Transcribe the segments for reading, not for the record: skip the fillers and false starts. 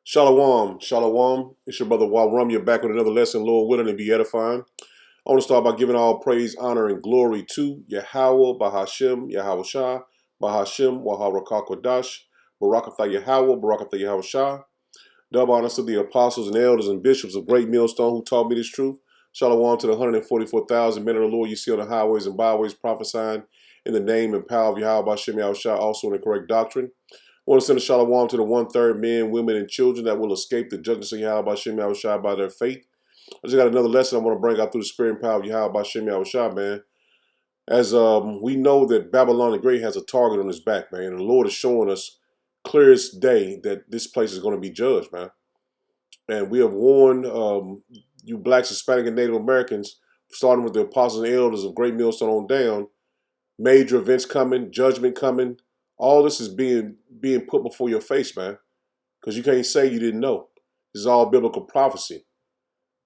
Shalom, shalom. It's your brother Walrum. You're back with another lesson, Lord willing, and be edifying. I want to start by giving all praise, honor, and glory to Yahweh, Bahashem, Yahweh Shah, Bahashem, Waharakakadash, Barakatha Yahweh, Barakatha Yahweh Shah. Double honors to the apostles and elders and bishops of Great Millstone who taught me this truth. Shalom to the 144,000 men of the Lord you see on the highways and byways prophesying in the name and power of Yahweh, Bahashem, Yahweh Shah, also in the correct doctrine. I want to send a shalom to the 1/3 men, women, and children that will escape the judgment of Yahweh Bashem Yahweh Shai by their faith. I just got another lesson I want to bring out through the spirit and power of Yahweh Bashem Yahweh Shai, man. As we know that Babylon the Great has a target on his back, man, and the Lord is showing us clear as day that this place is going to be judged, man. And we have warned you blacks, Hispanic, and Native Americans, starting with the apostles and elders of Great Millstone on down, major events coming, judgment coming. All this is being put before your face, man, because you can't say you didn't know. This is all biblical prophecy,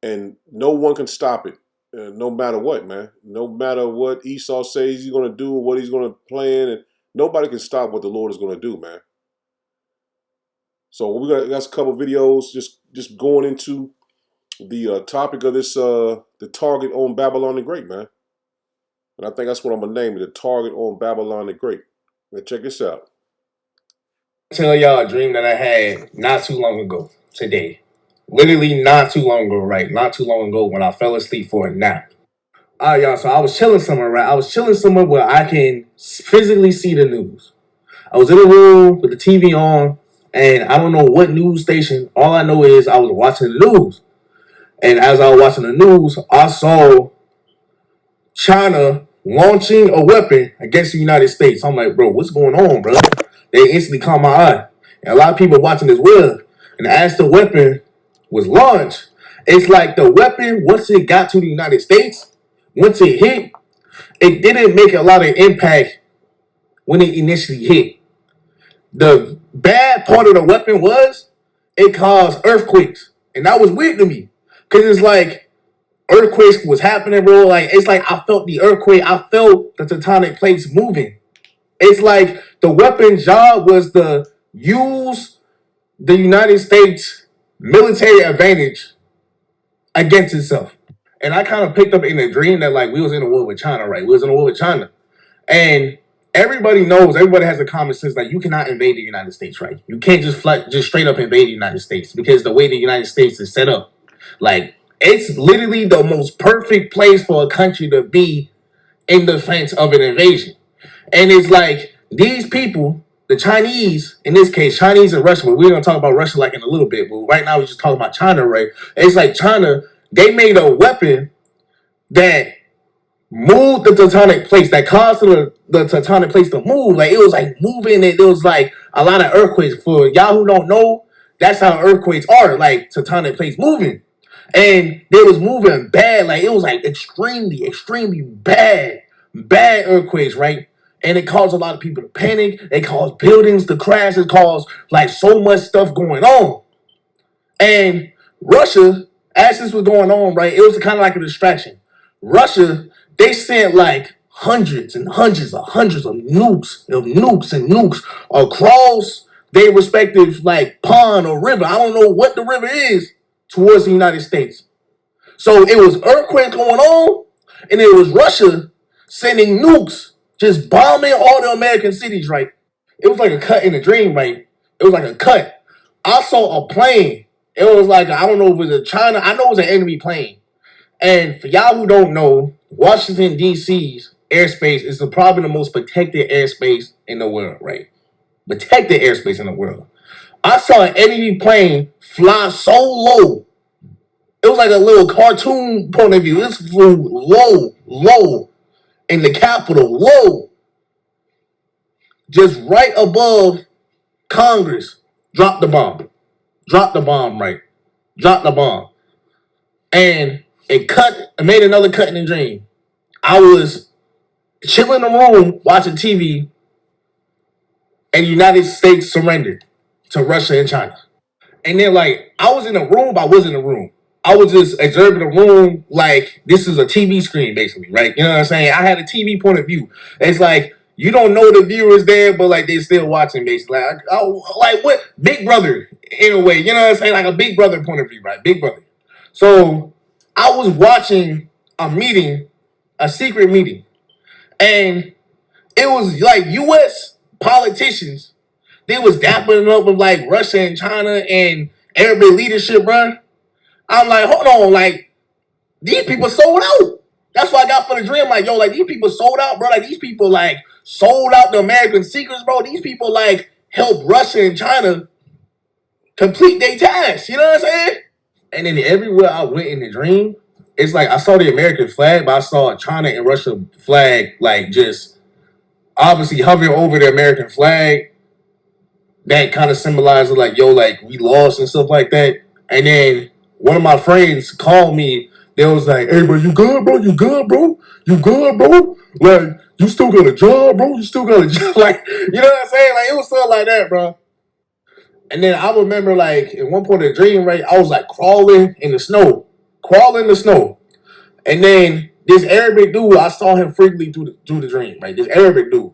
and no one can stop it, no matter what, man. No matter what Esau says he's going to do or what he's going to plan, and nobody can stop what the Lord is going to do, man. So we got a couple videos just going into the topic of this, the target on Babylon the Great, man. And I think that's what I'm going to name it, the target on Babylon the Great. Now check this out. Tell y'all a dream that I had not too long ago today. Literally not too long ago, right? Not too long ago when I fell asleep for a nap. All right, y'all, so I was chilling somewhere, right? I was chilling somewhere where I can physically see the news. I was in a room with the TV on, and I don't know what news station. All I know is I was watching the news. And as I was watching the news, I saw China launching a weapon against the United States. I'm like, bro, what's going on, bro? They instantly caught my eye. And a lot of people watching as well. And as the weapon was launched, it's like the weapon, once it got to the United States, once it hit, it didn't make a lot of impact when it initially hit. The bad part of the weapon was it caused earthquakes. And that was weird to me. Because it's like, earthquakes was happening, bro. Like, it's like I felt the earthquake. I felt the tectonic plates moving. It's like the weapon's job was to use the United States military advantage against itself. And I kind of picked up in a dream that, like, we was in a war with China, right? We was in a war with China. And everybody knows, everybody has a common sense that you cannot invade the United States, right? You can't just straight up invade the United States because the way the United States is set up, like, it's literally the most perfect place for a country to be in defense of an invasion. And it's like these people, the Chinese, in this case, Chinese and Russia, but we're going to talk about Russia like in a little bit, but right now we're just talking about China, right? It's like China, they made a weapon that moved the tectonic plates, that caused the tectonic plates to move. Like, it was like moving, and it was like a lot of earthquakes. For y'all who don't know, that's how earthquakes are, like tectonic plates moving. And they was moving bad, like it was like extremely, extremely bad earthquakes, right? And it caused a lot of people to panic. It caused buildings to crash. It caused like so much stuff going on. And Russia, as this was going on, right, it was kind of like a distraction. Russia, they sent like hundreds and hundreds of nukes across their respective like pond or river. I don't know what the river is, towards the United States. So it was earthquakes going on, and it was Russia sending nukes, just bombing all the American cities, right? It was like a cut in a dream, right? It was like a cut. I saw a plane. It was like, I don't know if it was a China, I know it was an enemy plane. And for y'all who don't know, Washington, D.C.'s airspace is probably the most protected airspace in the world, right? Protected airspace in the world. I saw an enemy plane fly so low. It was like a little cartoon point of view. This flew low in the Capitol, low. Just right above Congress. Dropped the bomb. Dropped the bomb, right? Dropped the bomb. And it made another cut in the dream. I was chilling in the room watching TV, and the United States surrendered to Russia and China. And then, like, I was in a room, but I wasn't in a room. I was just observing the room like this is a TV screen, basically, right? You know what I'm saying? I had a TV point of view. It's like, you don't know the viewers there, but, like, they're still watching, basically. Like what? Big Brother. in a way, you know what I'm saying? Like a big brother point of view, right? Big brother. So I was watching a meeting, a secret meeting, and it was like U.S. politicians. They was dapping up with like Russia and China and Arabic leadership, bro. I'm like, hold on, like these people sold out. That's what I got for the dream. Like, yo, like these people sold out, bro. Like these people like sold out the American secrets, bro. These people like helped Russia and China complete their tasks. You know what I'm saying? And then everywhere I went in the dream, it's like I saw the American flag, but I saw China and Russia flag like just obviously hovering over the American flag. That kind of symbolizes like, yo, like we lost and stuff like that. And then one of my friends called me. They was like, hey, bro, you good, bro? You good, bro? You good, bro? Like, you still got a job, bro? You still got a job? Like, you know what I'm saying? Like, it was stuff like that, bro. And then I remember, like, at one point in the dream, right, I was like crawling in the snow, crawling in the snow. And then this Arabic dude, I saw him frequently through the dream, right? This Arabic dude.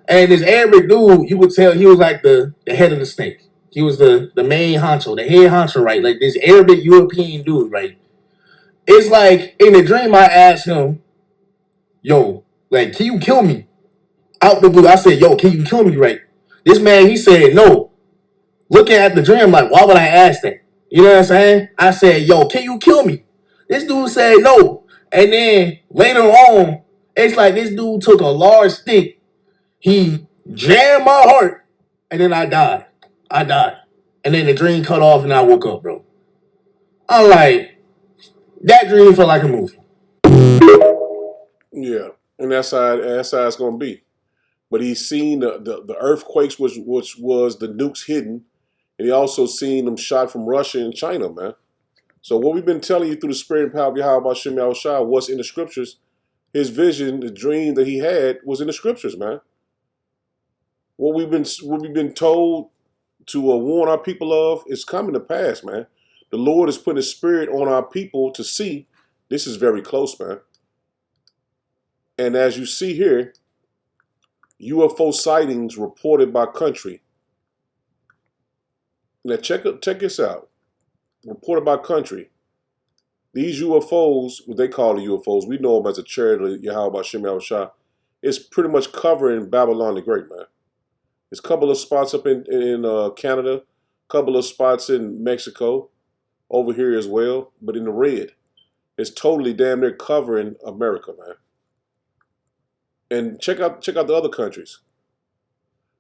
And this Arabic dude, you would tell he was like the head of the snake. He was the main honcho, the head honcho, right? Like this Arabic European dude, right? It's like in the dream, I asked him, yo, like, can you kill me? Out the blue, I said, yo, can you kill me, right? This man, he said, no. Looking at the dream, like, why would I ask that? You know what I'm saying? I said, yo, can you kill me? This dude said no. And then later on, it's like this dude took a large stick, he jammed my heart, and then I died. I died. And then the dream cut off and I woke up, bro. I'm like, that dream felt like a movie. Yeah, and that's how it's gonna be. But he's seen the earthquakes, which was the nukes hidden, and he also seen them shot from Russia and China, man. So what we've been telling you through the spirit and power of Yahweh Shem Shai, what's in the scriptures, his vision, the dream that he had was in the scriptures, man. What we've been told to warn our people of is coming to pass, man. The Lord is putting His Spirit on our people to see. This is very close, man. And as you see here, UFO sightings reported by country. Now check this out. Reported by country. These UFOs, what they call the UFOs, we know them as a chariot of Yahweh Shem Shah, is pretty much covering Babylon the Great, man. There's a couple of spots up in Canada, a couple of spots in Mexico, over here as well, but in the red. It's totally damn near covering America, man. And check out the other countries.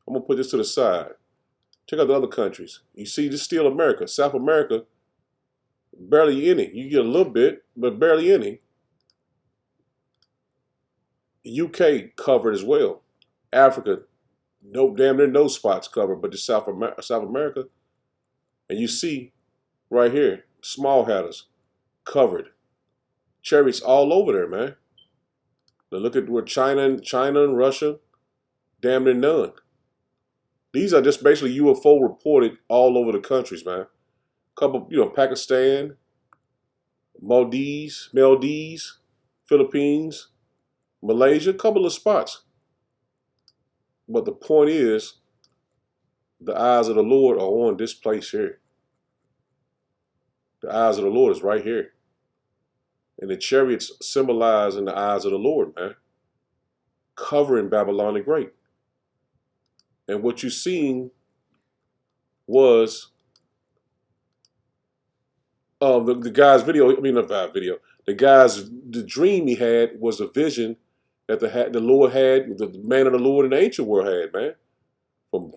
I'm gonna put this to the side. Check out the other countries. You see, this is still America. South America, barely any. You get a little bit, but barely any. UK covered as well. Africa, no damn near no spots covered, but the South America, and you see right here, small hatters covered. Chariots all over there, man. Now look at where China and Russia, damn near none. These are just basically UFO reported all over the countries, man. Couple, Pakistan, Maldives, Philippines, Malaysia, a couple of spots. But the point is, the eyes of the Lord are on this place here. The eyes of the Lord is right here. And the chariots symbolizing the eyes of the Lord, man. Covering Babylon the Great. And what you seen was the guy's video. I mean, not video. The dream he had was a vision that the Lord had, the man of the Lord in the ancient world had, man.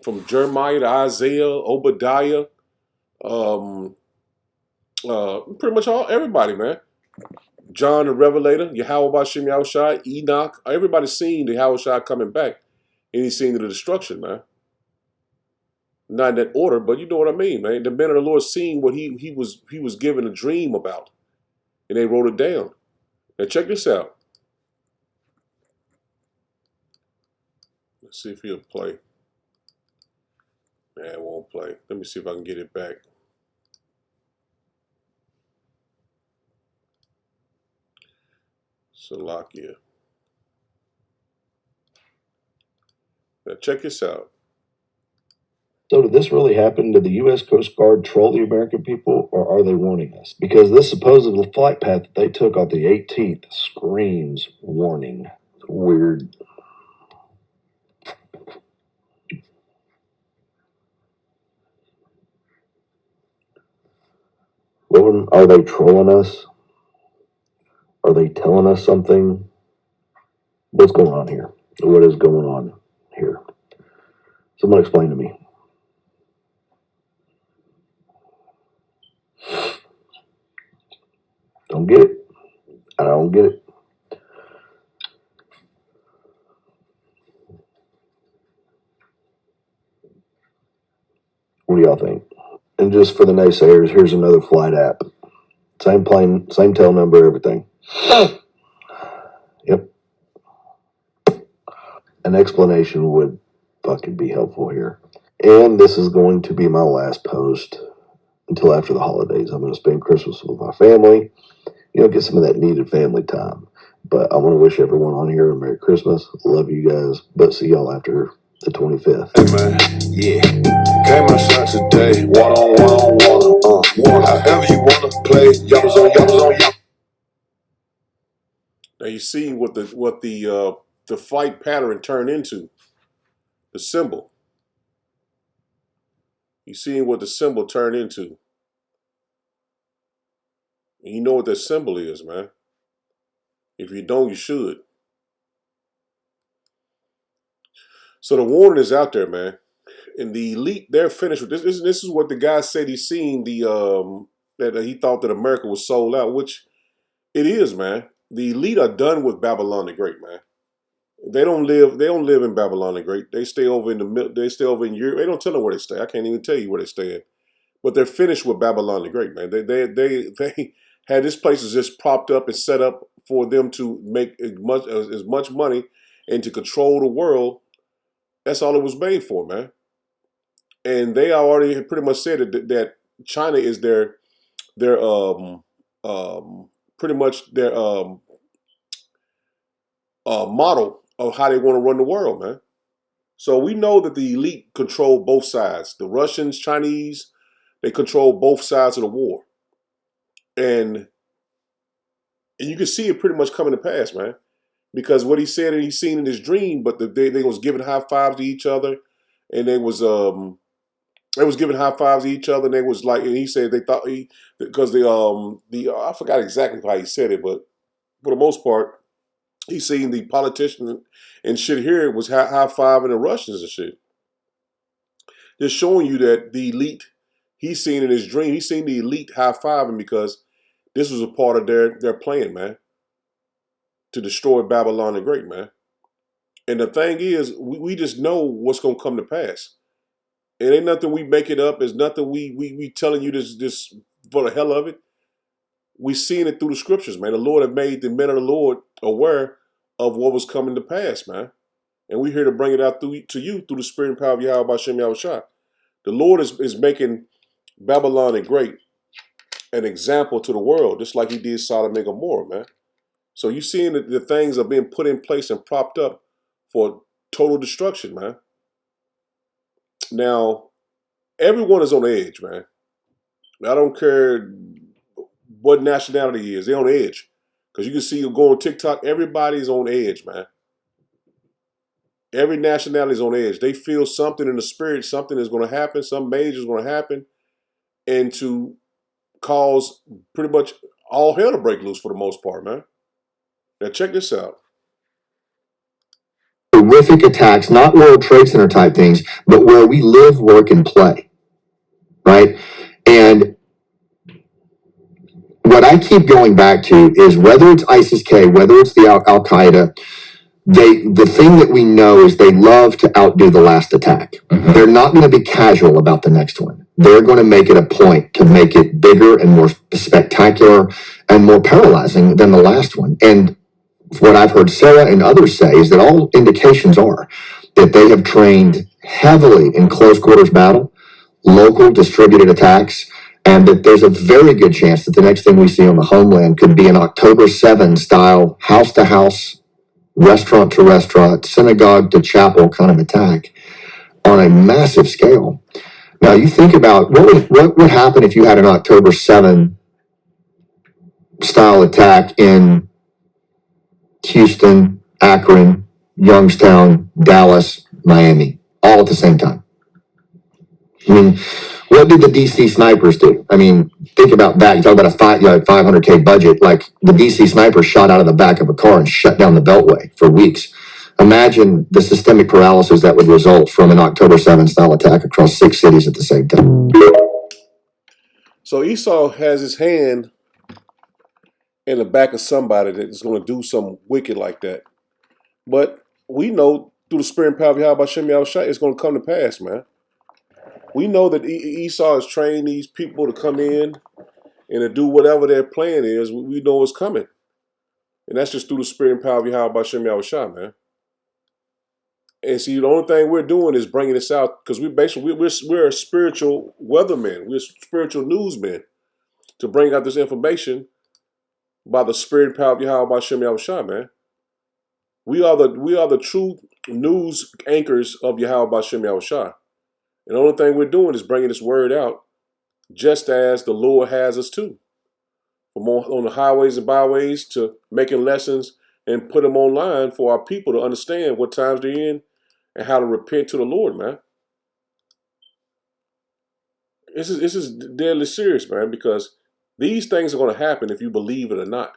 From Jeremiah to Isaiah, Obadiah, pretty much everybody, man. John the Revelator, Yahweh Bashem Yahushai, Enoch, everybody's seen the Yahushai coming back, and he's seen the destruction, man. Not in that order, but you know what I mean, man. The men of the Lord seen what he was given a dream about, and they wrote it down. Now check this out. Let's see if he'll play. Man, it won't play. Let me see if I can get it back. Salakia. Now check this out. So did this really happen? Did the U.S. Coast Guard troll the American people, or are they warning us? Because this supposed flight path that they took on the 18th screams warning. Weird. Are they trolling us? Are they telling us something? What's going on here? What is going on here? Someone explain to me. Don't get it. I don't get it. What do y'all think? And just for the naysayers, here's another flight app. Same plane, same tail number, everything. Yep. An explanation would fucking be helpful here. And this is going to be my last post until after the holidays. I'm going to spend Christmas with my family, get some of that needed family time. But I want to wish everyone on here a Merry Christmas. Love you guys, but see y'all after the 25th. Hey man, yeah. Came outside today, one on one. However you wanna play, y'all's on y'all. Now you see what the fight pattern turned into. The symbol. You seeing what the symbol turned into. And you know what that symbol is, man. If you don't, you should. So the warning is out there, man. And the elite, they're finished with this. This is what the guy said he's seen that he thought that America was sold out, which it is, man. The elite are done with Babylon the Great, man. They don't live in Babylon the Great. They stay over they stay over in Europe. They don't tell them where they stay. I can't even tell you where they stay. But they're finished with Babylon the Great, man. They had this place is just propped up and set up for them to make as much money and to control the world. That's all it was made for, man. And they already pretty much said that China is their pretty much their model of how they want to run the world, man. So we know that the elite control both sides. The Russians, Chinese, they control both sides of the war. And you can see it pretty much coming to pass, man. Because what he said and he's seen in his dream, but they was giving high fives to each other, and they was giving high fives to each other, and they was like, and he said they thought because I forgot exactly how he said it, but for the most part, he seen the politicians and shit here was high fiving the Russians and shit. Just showing you that the elite, he's seen in his dream, he's seen the elite high fiving because this was a part of their plan, man, to destroy Babylon the Great, man. And the thing is, we just know what's gonna come to pass. It ain't nothing we make it up. It's nothing we telling you this for the hell of it. We seeing it through the scriptures, man. The Lord have made the men of the Lord aware of what was coming to pass, man. And we're here to bring it out to you through the spirit and power of Yahweh Bashem Yahushua. The Lord is making Babylon the Great an example to the world, just like he did Sodom and Gomorrah, man. So you seeing that the things are being put in place and propped up for total destruction, man. Now, everyone is on edge, man. I don't care what nationality he is. They're on edge. Because you can see you go on TikTok, everybody's on edge, man. Every nationality is on edge. They feel something in the spirit, something is going to happen, some major is going to happen, and to cause pretty much all hell to break loose for the most part, man. Now check this out. Horrific attacks, not World Trade Center type things, but where we live, work, and play, right? And what I keep going back to is whether it's ISIS-K, whether it's the Al-Qaeda, the thing that we know is they love to outdo the last attack. Mm-hmm. They're not going to be casual about the next one. They're going to make it a point to make it bigger and more spectacular and more paralyzing than the last one. And what I've heard Sarah and others say is that all indications are that they have trained heavily in close quarters battle, local distributed attacks, and that there's a very good chance that the next thing we see on the homeland could be an October 7 style house to house, restaurant to restaurant, synagogue to chapel kind of attack on a massive scale. Now you think about what would happen if you had an October 7 style attack in Houston, Akron, Youngstown, Dallas, Miami, all at the same time. I mean, what did the DC snipers do? I mean, think about that. You talk about a 500K budget. Like the DC snipers shot out of the back of a car and shut down the Beltway for weeks. Imagine the systemic paralysis that would result from an October 7 style attack across 6 cities at the same time. So Esau has his hand in the back of somebody that's going to do something wicked like that. But we know through the spirit and power of Yahweh Shem Yahushua, it's going to come to pass, man. We know that Esau has trained these people to come in and to do whatever their plan is. We know it's coming. And that's just through the spirit and power of Yahweh Shem Yahushua, man. And see, the only thing we're doing is bringing this out because we're a spiritual weathermen. We're spiritual newsmen to bring out this information by the spirit and power of Yahweh Shem Yahushua, man. We are the true news anchors of Yahweh Shem Yahushua. And the only thing we're doing is bringing this word out just as the Lord has us to. From on the highways and byways to making lessons and put them online for our people to understand what times they're in and how to repent to the Lord, man. This is deadly serious, man, because these things are going to happen if you believe it or not.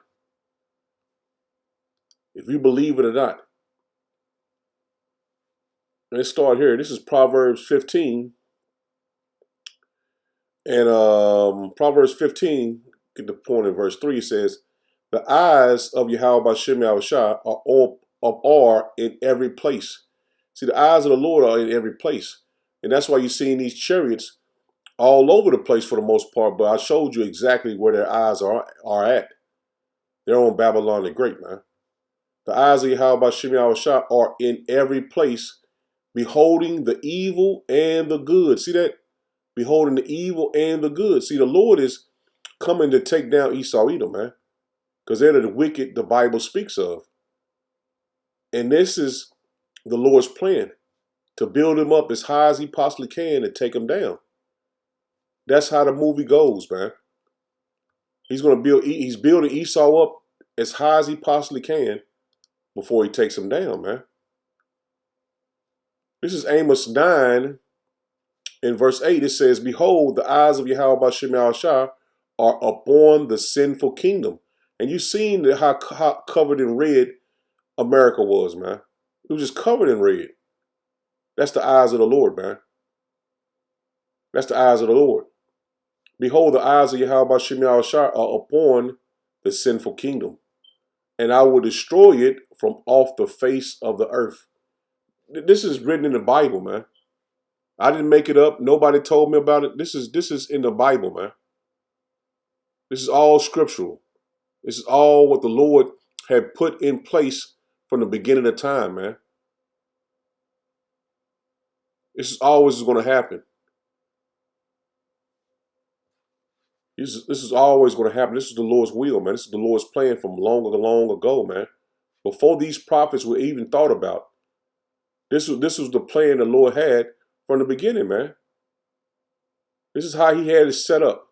If you believe it or not. Let's start here. This is Proverbs 15. And Proverbs 15, get the point in verse 3, says, the eyes of Yahweh Shem Yahushua are in every place. See, the eyes of the Lord are in every place. And that's why you're seeing these chariots all over the place for the most part. But I showed you exactly where their eyes are at. They're on Babylon the Great, man. The eyes of Yahweh Shem Yahushua are in every place, beholding the evil and the good. See that? Beholding the evil and the good. See, the Lord is coming to take down Esau, Edom, man. Because they're the wicked the Bible speaks of. And this is the Lord's plan, to build him up as high as he possibly can and take him down. That's how the movie goes, man. He's building Esau up as high as he possibly can before he takes him down, man. This is Amos 9 in verse 8. It says, behold, the eyes of Yahweh Shem Yahushua are upon the sinful kingdom. And you've seen how covered in red America was, man. It was just covered in red. That's the eyes of the Lord, man. That's the eyes of the Lord. Behold, the eyes of Yahweh Shem Yahushua are upon the sinful kingdom, and I will destroy it from off the face of the earth. This is written in the Bible, man. I didn't make it up. Nobody told me about it. This is in the Bible, man. This is all scriptural. This is all what the Lord had put in place from the beginning of time, man. This is always going to happen. This is always going to happen. This is the Lord's will, man. This is the Lord's plan from long ago, man. Before these prophets were even thought about. This was the plan the Lord had from the beginning, man. This is how he had it set up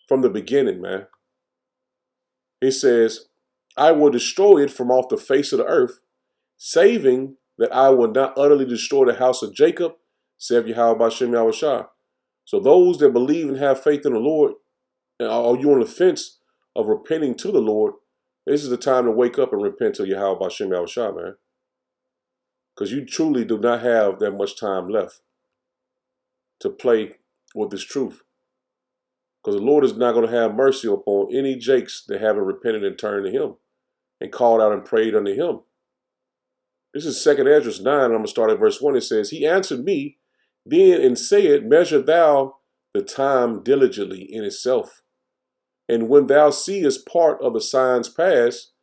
from the beginning, man. He says, I will destroy it from off the face of the earth, saving that I will not utterly destroy the house of Jacob, saith Yahweh Shem Yahushua. So those that believe and have faith in the Lord, are you on the fence of repenting to the Lord, this is the time to wake up and repent to Yahweh Shem Yahushua, man. Because you truly do not have that much time left to play with this truth. Because the Lord is not going to have mercy upon any Jakes that haven't repented and turned to him and called out and prayed unto him. This is 2 Ezra 9, and I'm going to start at verse 1. It says, he answered me then and said, measure thou the time diligently in itself. And when thou seest part of the signs past,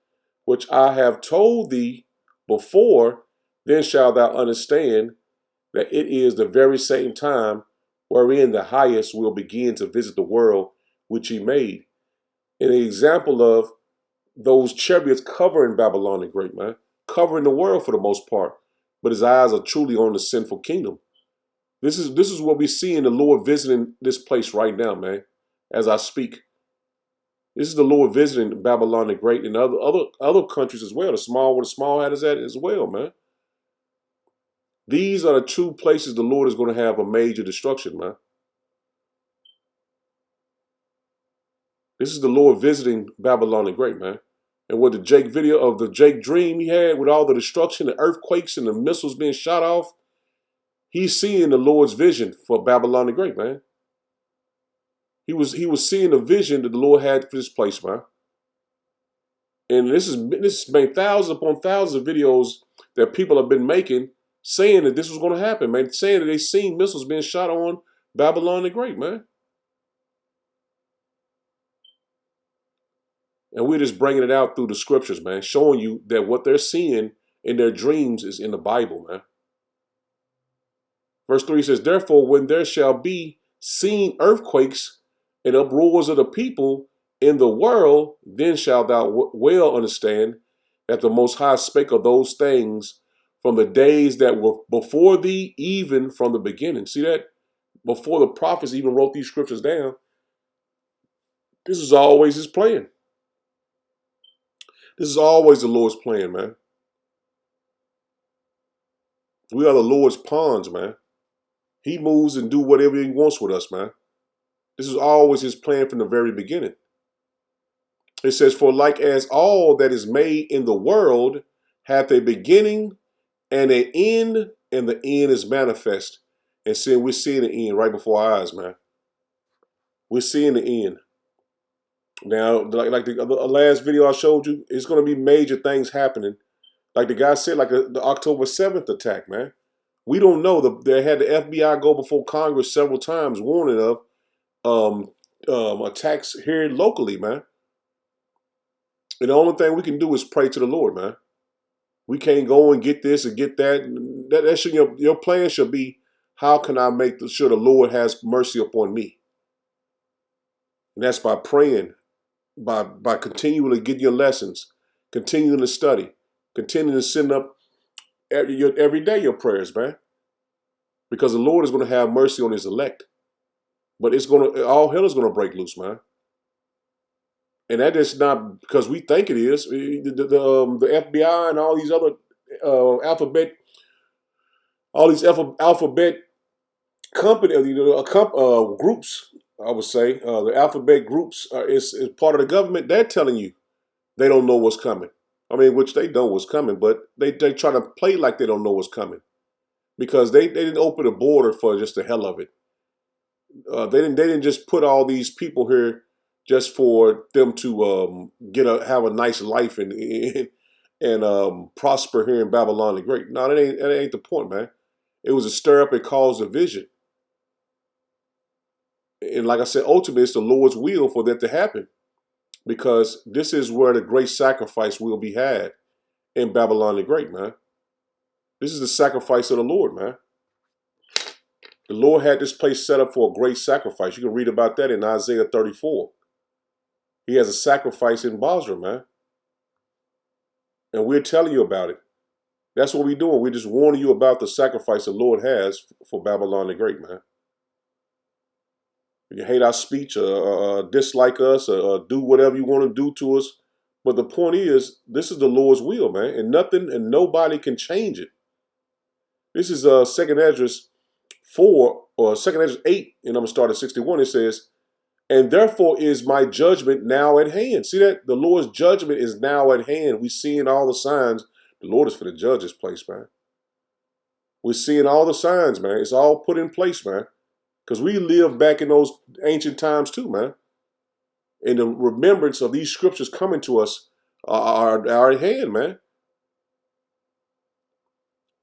which I have told thee before, then shalt thou understand that it is the very same time wherein the highest will begin to visit the world which he made. An example of those chariots covering Babylon the Great, man. Covering the world for the most part. But his eyes are truly on the sinful kingdom. This is what we see in the Lord visiting this place right now, man, as I speak. This is the Lord visiting Babylon the Great and other countries as well. The small, where the small hat is at as well, man. These are the true places the Lord is going to have a major destruction, man. This is the Lord visiting Babylon the Great, man. And with the Jake video of the Jake dream he had with all the destruction, the earthquakes and the missiles being shot off, he's seeing the Lord's vision for Babylon the Great, man. He was seeing the vision that the Lord had for this place, man. And this has made thousands upon thousands of videos that people have been making saying that this was going to happen, man. Saying that they seen missiles being shot on Babylon the Great, man. And we're just bringing it out through the scriptures, man, showing you that what they're seeing in their dreams is in the Bible, man. Verse 3 says, therefore, when there shall be seen earthquakes and uproars of the people in the world, then shalt thou well understand that the Most High spake of those things from the days that were before thee, even from the beginning. See that? Before the prophets even wrote these scriptures down, this is always his plan. This is always the Lord's plan, man. We are the Lord's pawns, man. He moves and do whatever he wants with us, man. This is always his plan from the very beginning. It says, for like as all that is made in the world hath a beginning and an end, and the end is manifest. And seeing, we're seeing the end right before our eyes, man. We're seeing the end. Now, like the last video I showed you, it's going to be major things happening. Like the guy said, like the October 7th attack, man. We don't know. They had the FBI go before Congress several times warning of attacks here locally, man. And the only thing we can do is pray to the Lord, man. We can't go and get this and get that. That should, your plan should be, how can I make sure the Lord has mercy upon me? And that's by praying, by continually getting your lessons, continuing to study, continuing to send up every day your prayers, man. Because the Lord is going to have mercy on his elect. But all hell is going to break loose, man. And that is not because we think it is. The FBI and all these other alphabet company, groups, I would say, the alphabet groups is part of the government. They're telling you they don't know what's coming. I mean, which they know what's coming, but they try to play like they don't know what's coming because they didn't open a border for just the hell of it. They didn't just put all these people here just for them to have a nice life and prosper here in Babylon the Great. No, that ain't the point, man. It was to stir up and cause division. And like I said, ultimately, it's the Lord's will for that to happen, because this is where the great sacrifice will be had in Babylon the Great, man. This is the sacrifice of the Lord, man. The Lord had this place set up for a great sacrifice. You can read about that in Isaiah 34. He has a sacrifice in Basra, man. And we're telling you about it. That's what we're doing. We're just warning you about the sacrifice the Lord has for Babylon the Great, man. You hate our speech or dislike us or do whatever you want to do to us. But the point is, this is the Lord's will, man. And nothing and nobody can change it. This is 2nd Esdras 4 or 2nd Esdras 8, and I'm going to start at 61. It says, and therefore is my judgment now at hand. See that? The Lord's judgment is now at hand. We're seeing all the signs. The Lord is for the judge this place, man. We're seeing all the signs, man. It's all put in place, man. Because we live back in those ancient times too, man. And the remembrance of these scriptures coming to us are at hand, man.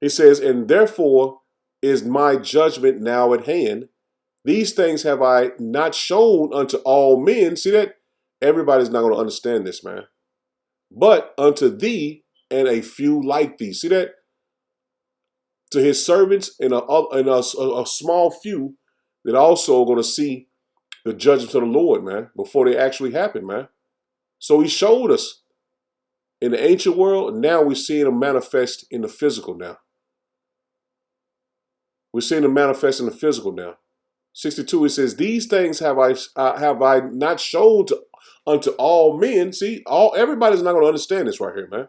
He says, and therefore is my judgment now at hand. These things have I not shown unto all men. See that? Everybody's not going to understand this, man. But unto thee and a few like thee. See that? To his servants and a small few that also are going to see the judgments of the Lord, man, before they actually happen, man. So he showed us in the ancient world, and now we're seeing them manifest in the physical now. We're seeing it manifest in the physical now. 62, it says, these things have I not shown unto all men. See, everybody's not going to understand this right here, man.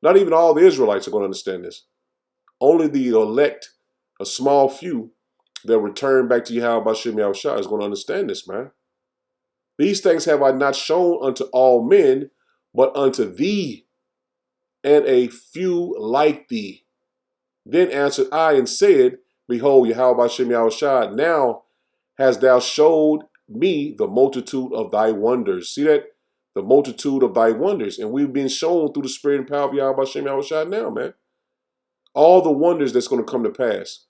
Not even all the Israelites are going to understand this. Only the elect, a small few that return back to Yahweh B'Shem Yahushua is going to understand this, man. These things have I not shown unto all men, but unto thee, and a few like thee. Then answered I and said, behold, Yahweh B'Shem Yahushua, now hast thou showed me the multitude of thy wonders. See that? The multitude of thy wonders. And we've been shown through the spirit and power of Yahweh B'Shem Yahushua now, man. All the wonders that's going to come to pass.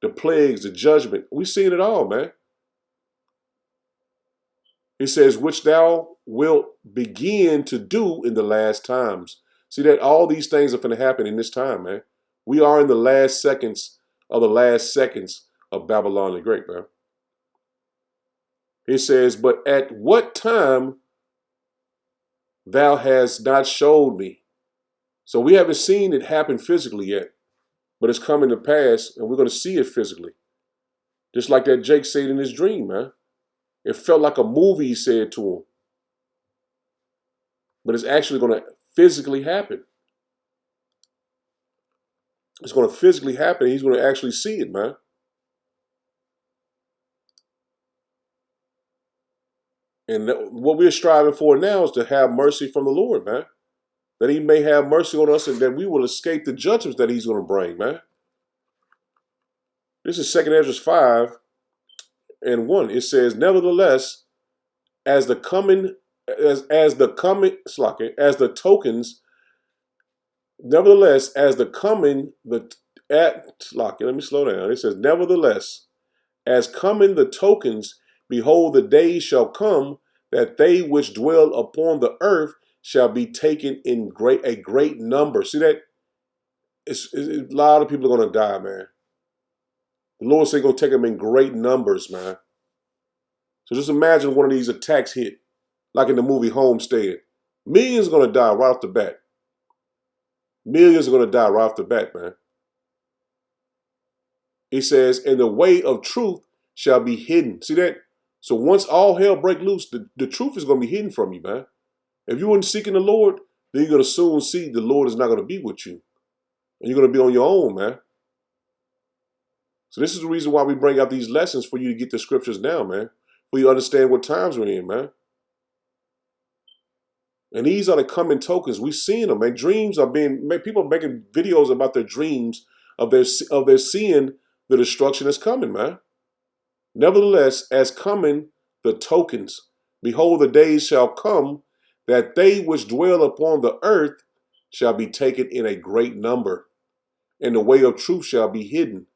The plagues, the judgment. We've seen it all, man. He says, which thou wilt begin to do in the last times. See that? All these things are going to happen in this time, man. We are in the last seconds of Babylon the Great, man. He says, but at what time thou hast not showed me. So we haven't seen it happen physically yet, but it's coming to pass, and we're going to see it physically. Just like that Jake said in his dream, man. It felt like a movie he said to him. But it's actually going to physically happen. It's going to physically happen. He's going to actually see it, man. And what we're striving for now is to have mercy from the Lord, man. That he may have mercy on us and that we will escape the judgments that he's going to bring, man. This is 2 Ezra 5 and 1. It says, nevertheless, as the tokens, nevertheless, as the coming, let me slow down. It says, nevertheless, as coming the tokens, behold, the days shall come that they which dwell upon the earth shall be taken in a great number. See that? A lot of people are going to die, man. The Lord said he's going to take them in great numbers, man. So just imagine one of these attacks hit, like in the movie Homestead. Millions are going to die right off the bat. Millions are going to die right off the bat, man. He says, and the way of truth shall be hidden. See that? So once all hell break loose, the truth is going to be hidden from you, man. If you weren't seeking the Lord, then you're going to soon see the Lord is not going to be with you. And you're going to be on your own, man. So this is the reason why we bring out these lessons for you to get the scriptures down, man. For you to understand what times we're in, man. And these are the coming tokens. We've seen them, man. Dreams are people are making videos about their dreams of their seeing the destruction that's coming, man. Nevertheless, as coming the tokens, behold, the days shall come that they which dwell upon the earth shall be taken in a great number, and the way of truth shall be hidden,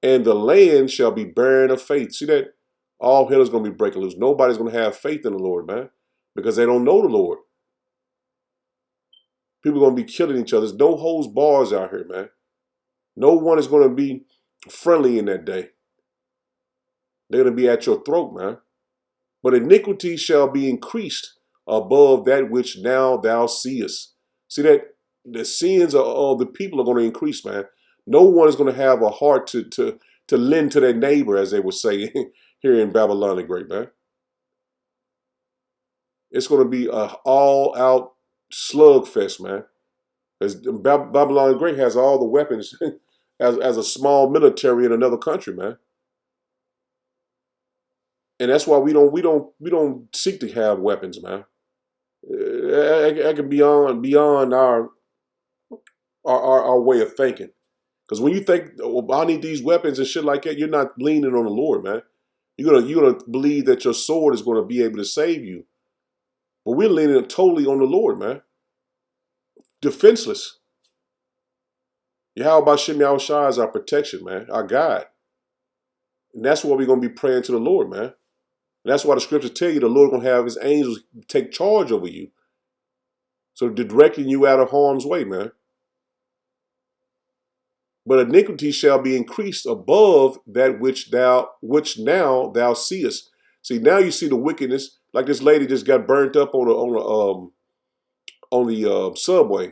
and the land shall be barren of faith. See that? All hell is going to be breaking loose. Nobody's going to have faith in the Lord, man, because they don't know the Lord. People are going to be killing each other. There's no holds bars out here, man. No one is going to be friendly in that day. They're going to be at your throat, man. But iniquity shall be increased above that which now thou seest. See that? The sins of the people are going to increase, man. No one is going to have a heart to lend to their neighbor, as they would say here in Babylon the Great, man. It's going to be an all-out slugfest, man. As Babylon the Great has all the weapons as a small military in another country, man. And that's why we don't seek to have weapons, man. I can beyond our way of thinking. Because when you think, well, I need these weapons and shit like that, you're not leaning on the Lord, man. You're gonna believe that your sword is going to be able to save you. But we're leaning totally on the Lord, man. Defenseless. Yahweh B'Shem Yahushua is our protection, man, our guide. And that's why we're going to be praying to the Lord, man. And that's why the scriptures tell you the Lord is going to have his angels take charge over you. So they're directing you out of harm's way, man. But iniquity shall be increased above that which now thou seest. See, now you see the wickedness, like this lady just got burnt up on the subway.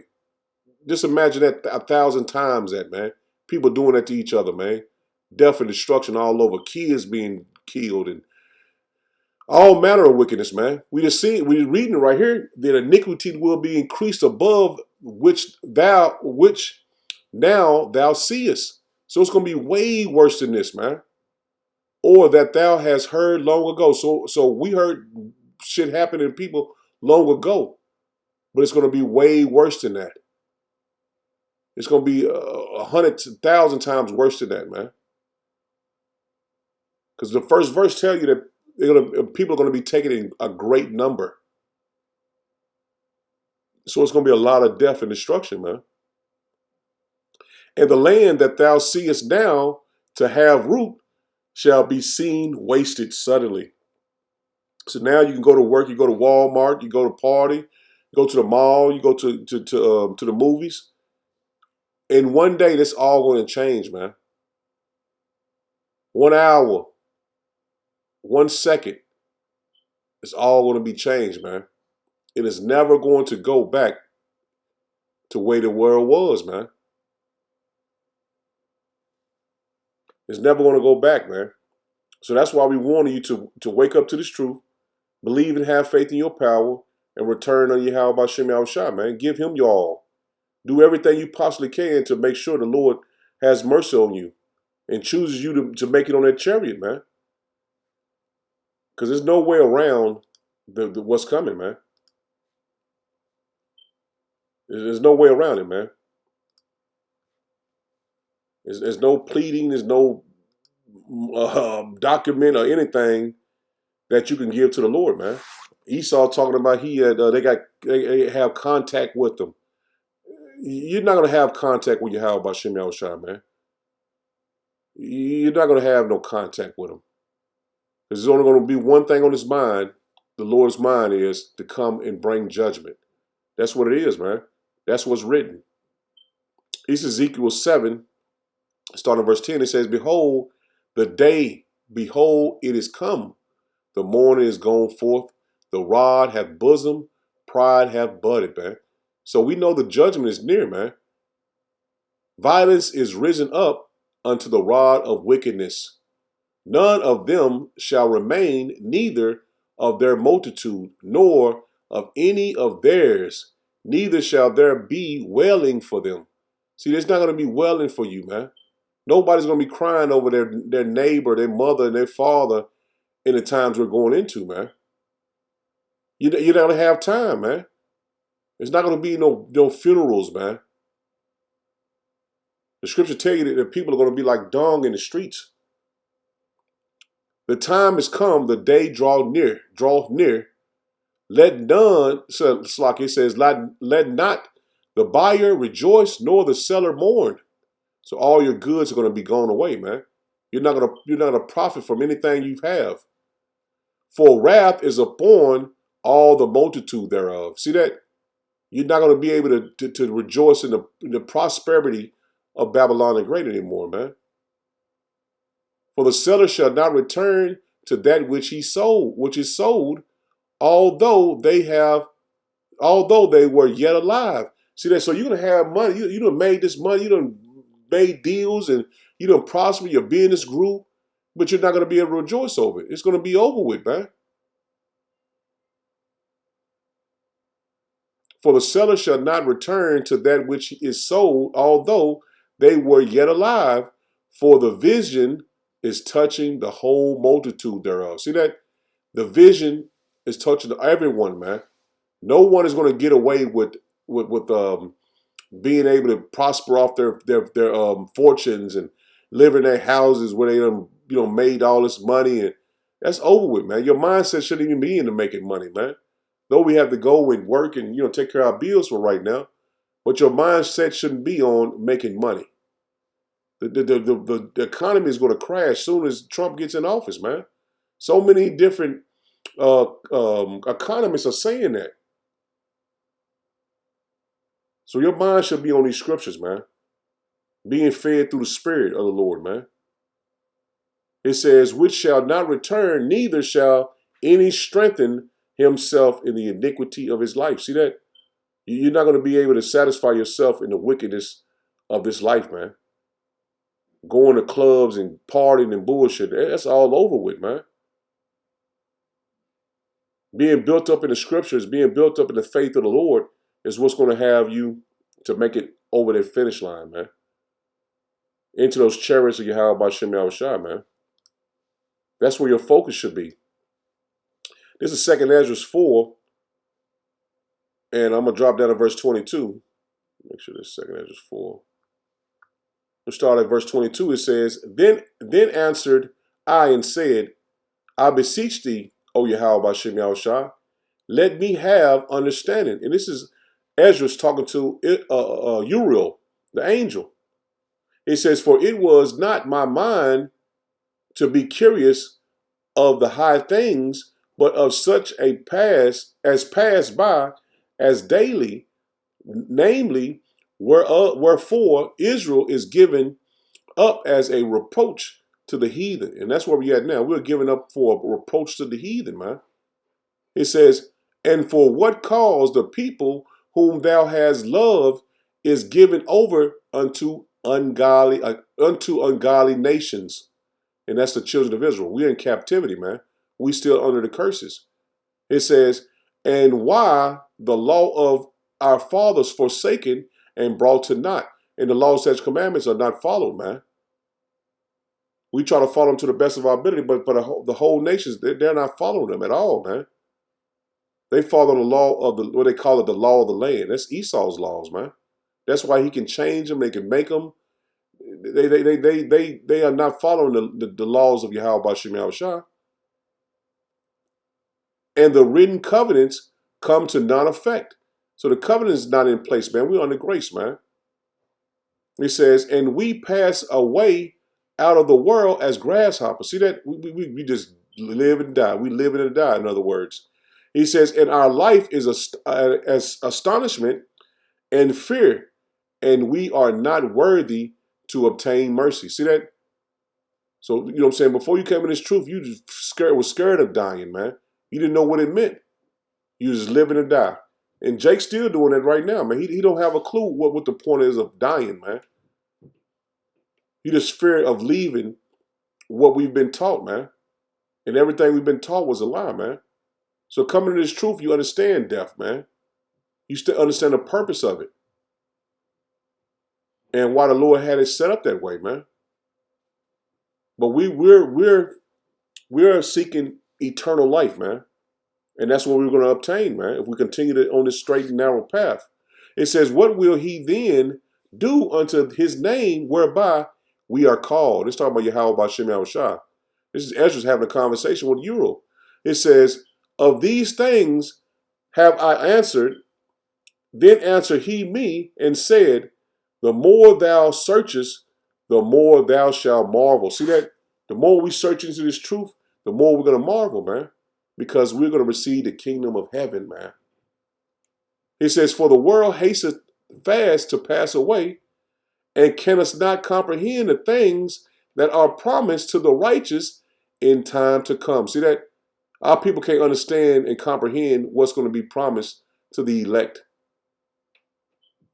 Just imagine that 1,000 times that, man. People doing that to each other, man. Death and destruction all over. Kids being killed and all manner of wickedness, man. We reading it right here. That iniquity will be increased above which now thou seest. So it's going to be way worse than this, man. Or that thou hast heard long ago. So we heard shit happening to people long ago, but it's going to be way worse than that. It's going to be 100,000 times worse than that, man. Because the first verse tell you that people are going to be taken in a great number. So it's going to be a lot of death and destruction, man. And the land that thou seest now to have root shall be seen wasted suddenly. So now you can go to work, you go to Walmart, you go to party, you go to the mall, you go to the movies. And one day, this all going to change, man. 1 hour, 1 second, it's all going to be changed, man. It is never going to go back to where the world was, man. It's never going to go back, man. So that's why we want you to wake up to this truth, believe and have faith in your power, and return on Yahweh B'Shem Yahushua, man. Give him your all. Do everything you possibly can to make sure the Lord has mercy on you and chooses you to make it on that chariot, man. Because there's no way around what's coming, man. There's no way around it, man. There's no pleading. There's no document or anything that you can give to the Lord, man. Esau talking about they have contact with them. You're not going to have contact with Yahweh B'Shem Yahushua, man. You're not going to have no contact with him. There's only going to be one thing on his mind. The Lord's mind is to come and bring judgment. That's what it is, man. That's what's written. It's Ezekiel 7, starting verse 10. It says, behold, it is come. The morning is gone forth. The rod hath bosom. Pride hath budded, man. So we know the judgment is near, man. Violence is risen up unto the rod of wickedness. None of them shall remain, neither of their multitude, nor of any of theirs, neither shall there be wailing for them. See, there's not going to be wailing for you, man. Nobody's going to be crying over their neighbor, their mother, and their father in the times we're going into, man. You're not going to have time, man. There's not going to be no funerals, man. The scripture tell you that people are going to be like dung in the streets. The time has come, the day draweth near. Let none, so like it says, let not the buyer rejoice, nor the seller mourn. So all your goods are going to be gone away, man. You're not going to profit from anything you have. For wrath is upon all the multitude thereof. See that? You're not going to be able to rejoice in the prosperity of Babylon the Great anymore, man. For the seller shall not return to that which is sold, although they were yet alive. See that? So you're gonna have money. You done made this money. You done made deals and you done prosper. Your business grew, but you're not gonna be able to rejoice over it. It's gonna be over with, man. For the seller shall not return to that which is sold, although they were yet alive, for the vision is touching the whole multitude thereof. See that? The vision is touching everyone, man. No one is going to get away with being able to prosper off their fortunes and live in their houses where they made all this money, and that's over with, man. Your mindset shouldn't even be into making money, man. Though we have to go and work and take care of our bills for right now, but your mindset shouldn't be on making money. The economy is going to crash as soon as Trump gets in office, man. So many different economists are saying that. So your mind should be on these scriptures, man. Being fed through the Spirit of the Lord, man. It says, which shall not return, neither shall any strengthen himself in the iniquity of his life. See that? You're not going to be able to satisfy yourself in the wickedness of this life, man. going to clubs and partying and bullshit. That's all over with, man. Being built up in the scriptures, being built up in the faith of the Lord is what's going to have you to make it over that finish line, man. Into those chariots of Yahweh Bashem Yahushua, man. That's where your focus should be. This is 2nd Ezra 4, and I'm going to drop down to verse 22. Make sure this 2nd Ezra 4. We'll start at verse 22. It says, Then answered I and said, I beseech thee, O Yahweh Bashem Yahushua, let me have understanding. And this is Ezra's talking to Uriel, the angel. It says, For it was not my mind to be curious of the high things, but of such a pass by as daily, namely, wherefore Israel is given up as a reproach to the heathen. And that's where we're at now. We're giving up for a reproach to the heathen, man. It says, and for what cause the people whom thou hast loved is given over unto ungodly nations. And that's the children of Israel. We're in captivity, man. We still under the curses. It says, and why the law of our fathers forsaken and brought to naught. And the law, such commandments are not followed, man. We try to follow them to the best of our ability, but the whole nations, they're not following them at all, man. They follow the law of what they call it, the law of the land. That's Esau's laws, man. That's why he can change them. They can make them. They are not following the laws of Yahweh Bashem Yahushua. And the written covenants come to non-effect. So the covenant is not in place, man. We're under grace, man. It says, and we pass away out of the world as grasshoppers. See that? We just live and die. We live and die, in other words. He says, and our life is as astonishment and fear, and we are not worthy to obtain mercy. See that? So, you know what I'm saying? Before you came in this truth, you just was scared of dying, man. You didn't know what it meant. You just living and die. And Jake's still doing that right now, man. He don't have a clue what the point is of dying, man. He just fear of leaving what we've been taught, man. And everything we've been taught was a lie, man. So coming to this truth, you understand death, man. You still understand the purpose of it. And why the Lord had it set up that way, man. But we're seeking eternal life, man. And that's what we're going to obtain, man, if we continue on this straight and narrow path. It says, what will he then do unto his name whereby we are called? It's talking about Yahweh Bashem Yahushua. This is Ezra's having a conversation with Uriel. It says, of these things have I answered. Then answered he me and said, the more thou searchest, the more thou shalt marvel. See that? The more we search into this truth, the more we're going to marvel, man. Because we're going to receive the kingdom of heaven, man. He says, for the world hasteth fast to pass away, and cannot not comprehend the things that are promised to the righteous in time to come. See that? Our people can't understand and comprehend what's going to be promised to the elect.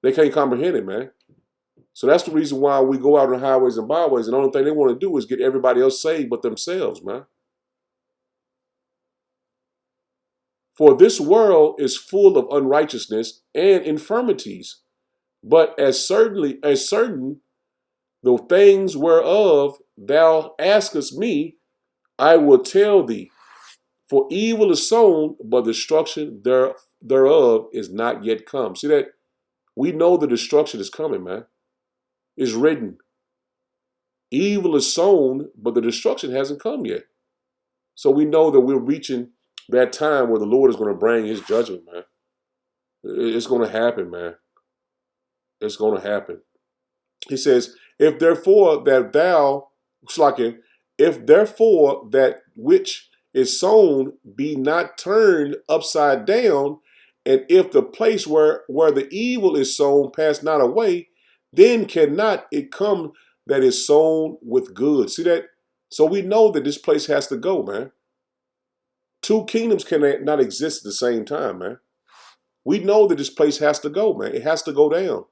They can't comprehend it, man. So that's the reason why we go out on highways and byways, and the only thing they want to do is get everybody else saved but themselves, man. For this world is full of unrighteousness and infirmities, but as certain the things whereof thou askest me, I will tell thee. For evil is sown, but destruction thereof is not yet come. See that? We know the destruction is coming, man. It's written. Evil is sown, but the destruction hasn't come yet. So we know that we're reaching that time where the Lord is going to bring his judgment, man. It's going to happen, man. It's going to happen. He says, if therefore that which is sown be not turned upside down, and if the place where the evil is sown pass not away, then cannot it come that is sown with good. See that? So we know that this place has to go, man. Two kingdoms cannot exist at the same time, man. We know that this place has to go, man. It has to go down.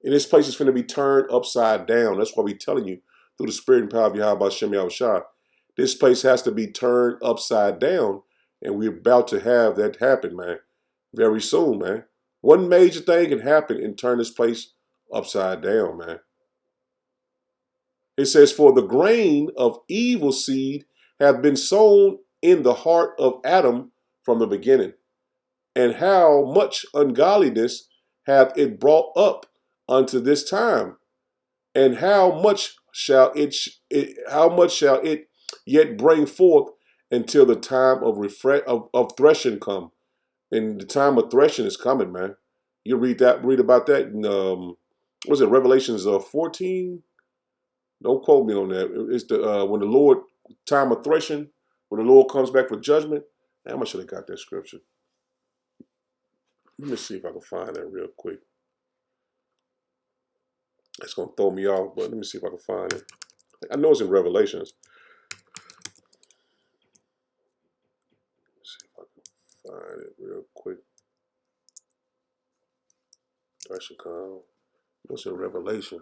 And this place is going to be turned upside down. That's why we're telling you through the spirit and power of Yahweh Shem Yahushua. This place has to be turned upside down. And we're about to have that happen, man. Very soon, man. One major thing can happen and turn this place upside down, man. It says, for the grain of evil seed have been sown in the heart of Edom from the beginning. And how much ungodliness hath it brought up unto this time? And how much shall it yet bring forth until the time of threshing come? And the time of threshing is coming, man. You read about that in what is it, Revelations 14? Don't quote me on that. It's the when the Lord, time of threshing, when the Lord comes back for judgment. How much should have got that scripture? Let me see if I can find that real quick. It's gonna throw me off, but let me see if I can find it. I know it's in Revelations. Let's see if I can find it real quick. That should come. It's in Revelation.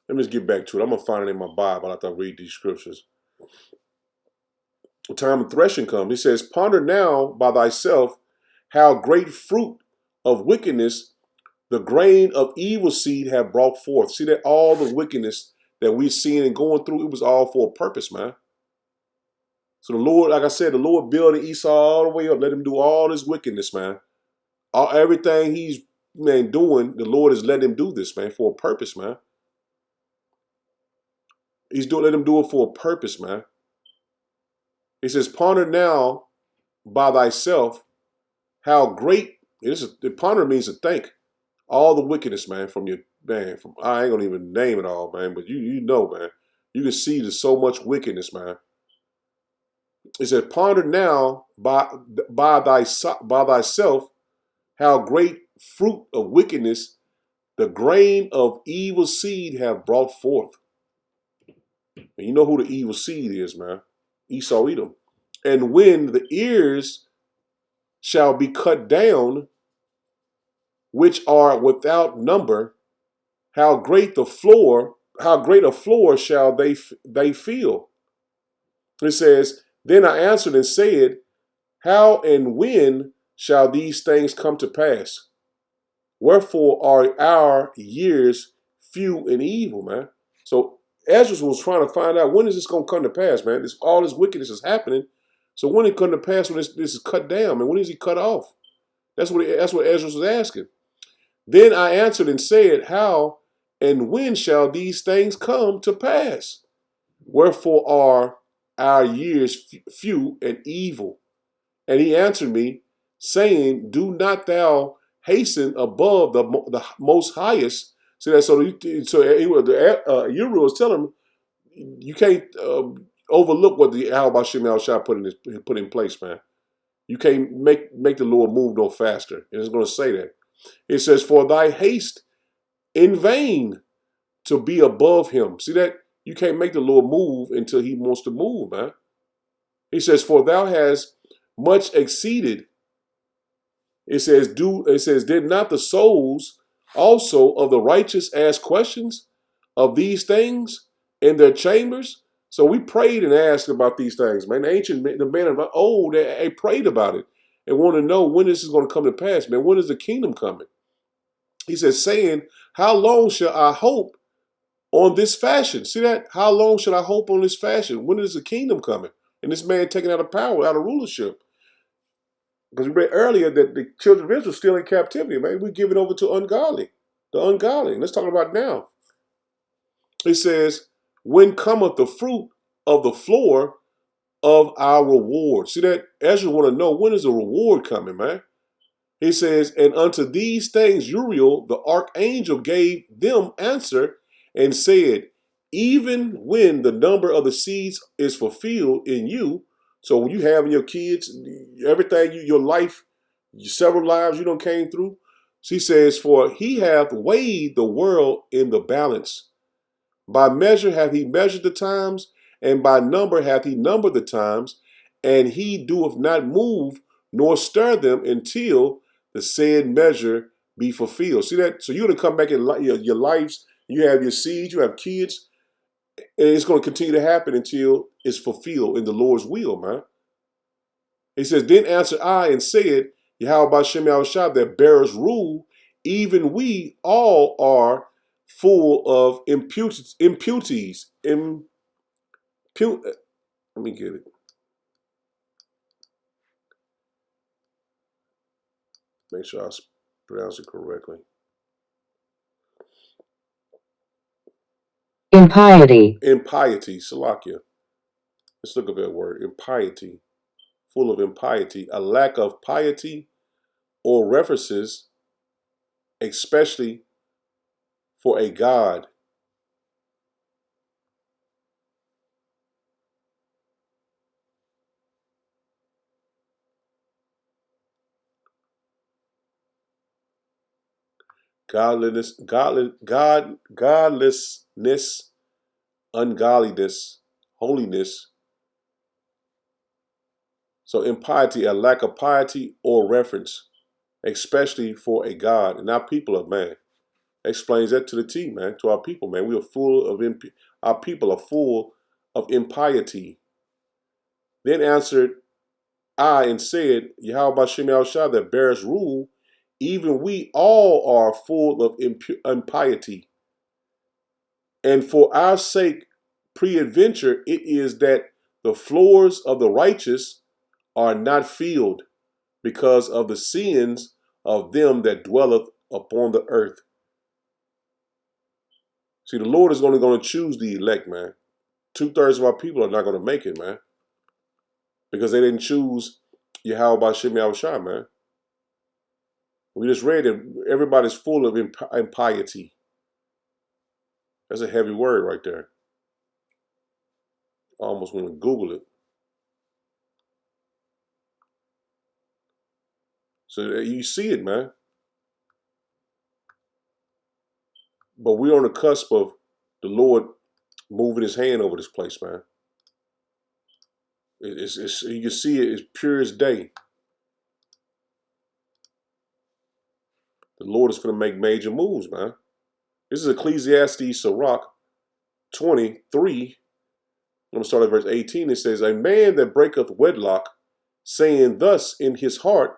Let me just get back to it. I'm going to find it in my Bible after I read these scriptures. The time of threshing comes. He says, ponder now by thyself how great fruit of wickedness the grain of evil seed have brought forth. See that all the wickedness that we've seen and going through, it was all for a purpose, man. So the Lord, like I said, the Lord building Esau all the way up, let him do all this wickedness, man. Everything he's doing, the Lord has let him do this, man, for a purpose, man. Let him do it for a purpose, man. He says, ponder now by thyself how great, ponder means to think. All the wickedness, man, from your, man, I ain't gonna even name it all, man, but you know, man. You can see there's so much wickedness, man. It says, ponder now by thyself how great fruit of wickedness the grain of evil seed have brought forth. And you know who the evil seed is, man. Esau, Edom. And when the ears shall be cut down, which are without number, how great a floor shall they feel? It says, then I answered and said, how and when shall these things come to pass? Wherefore are our years few and evil, man? So Ezra was trying to find out, when is this going to come to pass, man? All this wickedness is happening. So when it come to pass, when this is cut down, man? When is he cut off? That's what Ezra was asking. Then I answered and said, how and when shall these things come to pass? Wherefore are our years few and evil? And he answered me, saying, do not thou hasten above the most highest. See that? So Uriel was telling him, you can't overlook what the Al Bashim Al Shah put in place, man. You can't make the Lord move no faster. And it's going to say that. It says, for thy haste in vain to be above him. See that? You can't make the Lord move until he wants to move, man. He says, for thou hast much exceeded. It says, did not the souls also of the righteous ask questions of these things in their chambers? So we prayed and asked about these things, man. The men of old, they prayed about it and want to know when this is going to come to pass, man. When is the kingdom coming? He says, saying, how long shall I hope on this fashion? See that? How long shall I hope on this fashion? When is the kingdom coming? And this man taken out of power, out of rulership. Because we read earlier that the children of Israel are still in captivity, man. We give it over to the ungodly. Let's talk about now. It says, when cometh the fruit of the floor of our reward? See that? Ezra want to know, when is the reward coming, man? He says, and unto these things Uriel, the archangel, gave them answer and said, even when the number of the seeds is fulfilled in you, so when you have your kids, everything, your life, several lives you done came through. She says, for he hath weighed the world in the balance. By measure hath he measured the times, and by number hath he numbered the times, and he doeth not move nor stir them until the said measure be fulfilled. See that? So you're going to come back in your lives, you have your seeds, you have kids, and it's going to continue to happen until it's fulfilled in the Lord's will, man. He says, then answered I and said, Yahweh Bashem Yahushua, that bearers rule, even we all are full of impurities. Let me get it. Make sure I pronounce it correctly. Impiety. Impiety, Salakia. Let's look at that word. Impiety. Full of impiety. A lack of piety or references, especially for a God. Godlessness, ungodliness, holiness. So impiety, a lack of piety or reference, especially for a God and not people of man. Explains that to the T, man, to our people, man. We are full of our people are full of impiety. Then answered I and said, Yahweh Bashem Yahushua that bears rule, even we all are full of impiety. And for our sake, pre-adventure, it is that the floors of the righteous are not filled because of the sins of them that dwelleth upon the earth. See, the Lord is only going to choose the elect, man. 2/3 of our people are not going to make it, man. Because they didn't choose Yahweh Bashem Yahushua, man. We just read that everybody's full of impiety. That's a heavy word right there. I almost want to Google it. So you see it, man. But we're on the cusp of the Lord moving his hand over this place, man. You can see it, it's pure as day. The Lord is going to make major moves, man. This is Ecclesiastes Sirach 23. I'm going to start at verse 18. It says, a man that breaketh wedlock, saying thus in his heart,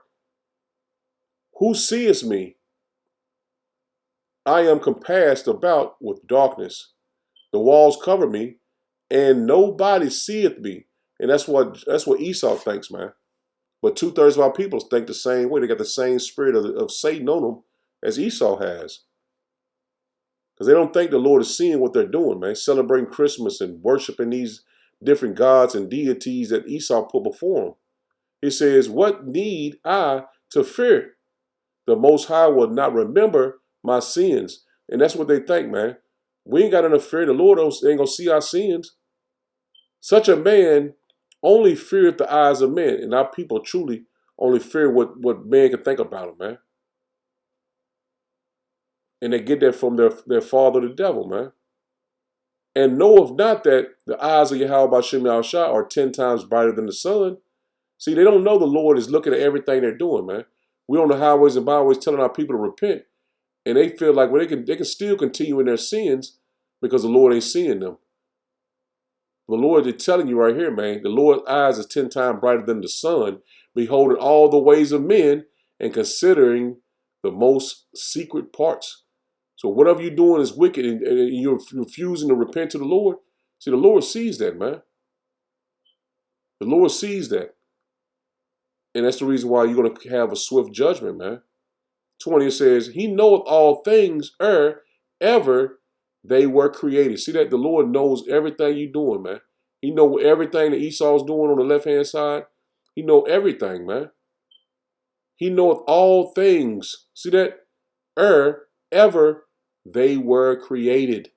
who seeth me? I am compassed about with darkness. The walls cover me, and nobody seeth me. And that's what Esau thinks, man. But 2/3 of our people think the same way. They got the same spirit of Satan on them as Esau has. Because they don't think the Lord is seeing what they're doing, man. Celebrating Christmas and worshiping these different gods and deities that Esau put before him. He says, what need I to fear? The Most High will not remember my sins. And that's what they think, man. We ain't got enough fear. The Lord ain't going to see our sins. Such a man only feareth the eyes of men. And our people truly only fear what man can think about them, man. And they get that from their father, the devil, man. And knoweth not that the eyes of Yahweh Bashem Yahushua are 10 times brighter than the sun. See, they don't know the Lord is looking at everything they're doing, man. We're on the highways and byways telling our people to repent. And they feel like they can still continue in their sins because the Lord ain't seeing them. The Lord is telling you right here, man, the Lord's eyes is 10 times brighter than the sun, beholding all the ways of men and considering the most secret parts. So whatever you're doing is wicked and you're refusing to repent to the Lord. See, the Lord sees that, man. The Lord sees that. And that's the reason why you're going to have a swift judgment, man. 20, it says, he knoweth all things ever they were created. See that? The Lord knows everything you're doing, man. He knows everything that Esau's doing on the left-hand side. He knows everything, man. He knoweth all things. See that? Ever they were created.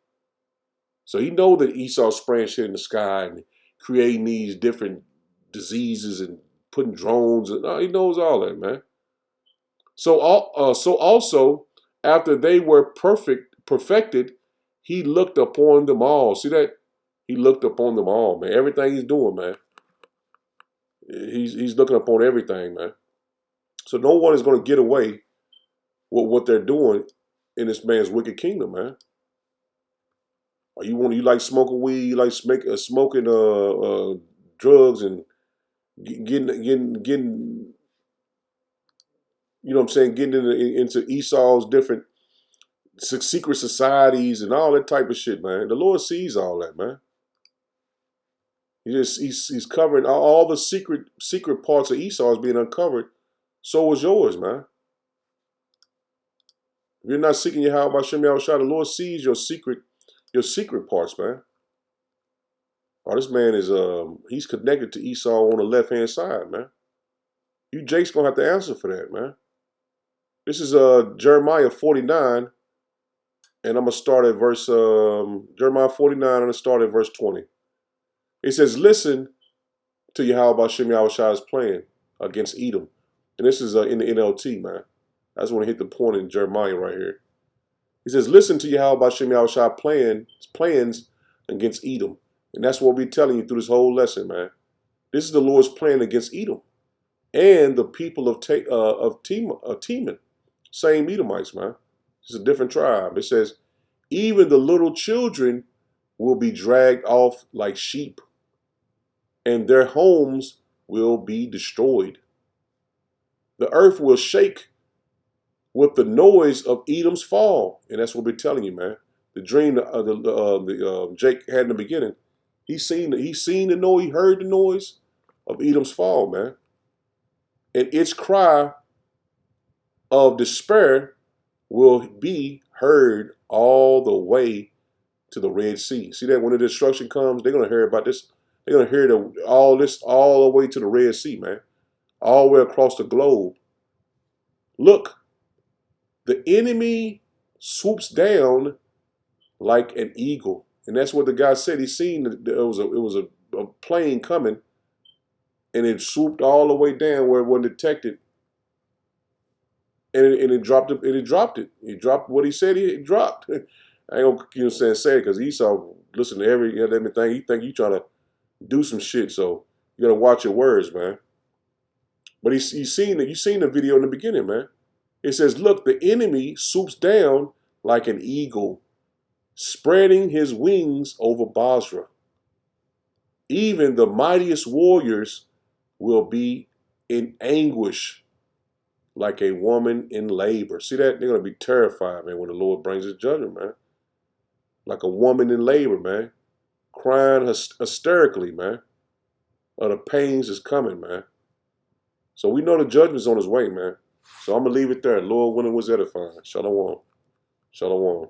So he knows that Esau's spraying shit in the sky and creating these different diseases and putting drones. And he knows all that, man. So also, after they were perfected, he looked upon them all. See that? He looked upon them all, man. Everything he's doing, man. He's looking upon everything, man. So no one is going to get away with what they're doing in this man's wicked kingdom, man. Or you like smoking weed, you like smoking drugs and getting you know what I'm saying, getting into Esau's different secret societies and all that type of shit, man. The Lord sees all that, man. He's covering all the secret parts of Esau is being uncovered. So is yours, man. If you're not seeking Yahweh by Shem Yahushua, the Lord sees your secret parts, man. Oh, this man is he's connected to Esau on the left hand side, man. You Jake's gonna have to answer for that, man. This is Jeremiah 49, and I'm gonna start at verse Jeremiah 49, I'm gonna start at verse 20. It says, "Listen to Yahweh by Shem Yahushua's plan against Edom," and this is in the NLT, man. I just want to hit the point in Jeremiah right here. He says, "Listen to Yahweh by Shem Yahushua's plans against Edom," and that's what we're telling you through this whole lesson, man. This is the Lord's plan against Edom and the people of Teman, same Edomites, man. It's a different tribe. It says, "Even the little children will be dragged off like sheep, and their homes will be destroyed. The earth will shake with the noise of Edom's fall," and that's what we're telling you, man. The dream Jake had in the beginning. He seen the noise. He heard the noise of Edom's fall, man. And its cry of despair will be heard all the way to the Red Sea. See that when the destruction comes, they're gonna hear about this. They're gonna hear all the way to the Red Sea, man, all the way across the globe. Look, the enemy swoops down like an eagle, and that's what the guy said. He seen that it was a plane coming, and it swooped all the way down where it wasn't detected, and it dropped it. It dropped it. He dropped what he said. He dropped. I ain't gonna say it because Esau listen to everything. He think you trying to do some shit, so you gotta watch your words, man. But you seen the video in the beginning, man. It says, "Look, the enemy swoops down like an eagle, spreading his wings over Basra. Even the mightiest warriors will be in anguish like a woman in labor." See that? They're gonna be terrified, man, when the Lord brings his judgment, man. Like a woman in labor, man, crying hysterically, man. Of the pains is coming, man. So we know the judgment's on his way, man. So I'm gonna leave it there. Lord willing was edifying. Shalom. Shalom.